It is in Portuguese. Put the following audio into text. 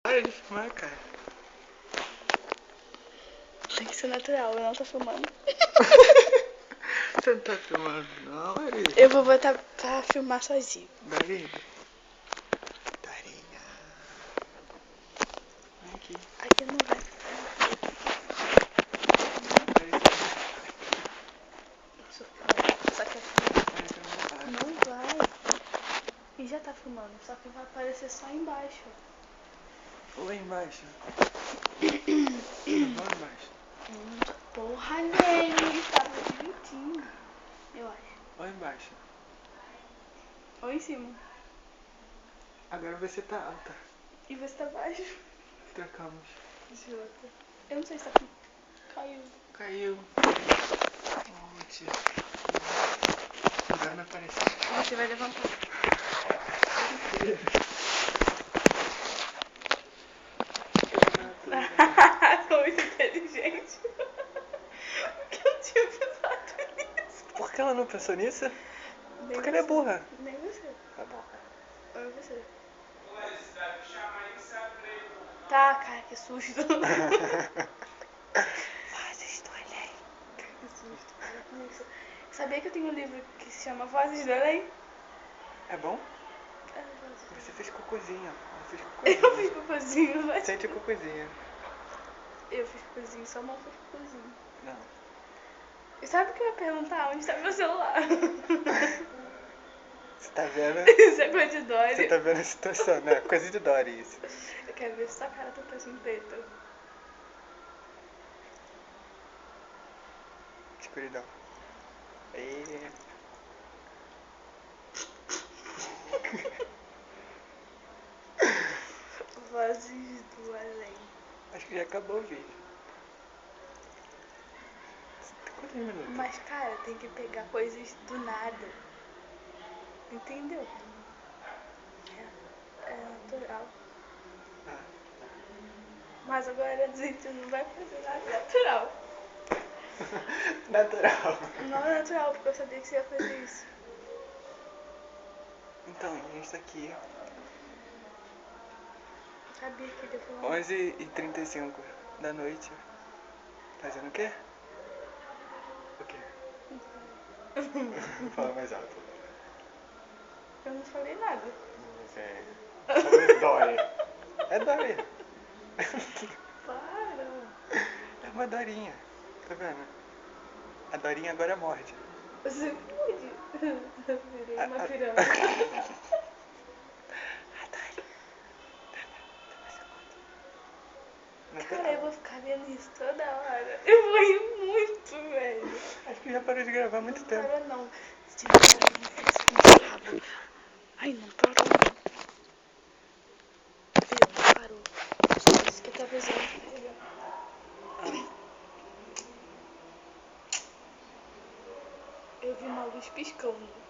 Para de filmar, cara. Tem que ser natural, eu não tô filmando. Você não tá filmando, não, Maria? Eu vou botar pra filmar sozinho. Darinha. Darinha. Vem aqui. Aqui não vai ficar. Só que aqui não vai. E já tá filmando, só que vai aparecer só embaixo. Lá embaixo. Tudo bom embaixo? Porra, nem tava direitinho. Eu acho. Lá embaixo. Ou em cima. Agora você tá alta. E você tá baixo. Trocamos. Jota. Eu não sei se tá aqui. Caiu. Caiu. Oh, tia. Agora não apareceu. Você vai levantar. Tô muito inteligente. Porque eu tinha pensado nisso. Por que ela não pensou nisso? Nem Porque ela é você. burra. Nem você. Tá bom. Ou você. Tá, cara, que susto. Vozes do Além. Que susto, para com isso. Sabia que eu tenho um livro que se chama Vozes do Além? É bom? É, Vozes do Você Além. fez cocôzinho. Eu fiz Eu cocôzinho. fiz cocôzinho, mas... Sente o cocôzinho. Eu fiz cocôzinho, sua mão fez cocôzinho. Não. E sabe o que eu ia perguntar? Onde tá meu celular? Você tá vendo? Isso é coisa de Dory. Você tá vendo a situação, né? Coisa de Dory isso. Eu quero ver se sua cara tá parecendo preta. Escuridão. E... Vozes do Além. Acho que já acabou o vídeo. Quantos minutos? Mas, cara, tem que pegar coisas do nada. Entendeu? É natural. Ah. Mas agora a gente não vai fazer nada natural. Natural. Não é natural, porque eu sabia que você ia fazer isso. Então, a gente tá aqui. Eu sabia que ele ia falar. 11h35 da noite. Fazendo o quê? O quê? Fala mais alto. Eu não falei nada. É. Sobre Dory. É Dory. Para. É uma Dorinha. Tá vendo? A Dorinha agora morde. Você pode. Virei uma A piranha. Dory. Cara, eu vou ficar vendo isso toda hora. Eu vou rir muito, velho. Acho que já parou de gravar há muito Não tempo. parou, não. Se tiver parado, eu vou fazer um rabo. Ai, não parou. Viu? Não parou. Só isso que tá fazendo. Eu vi uma luz piscando.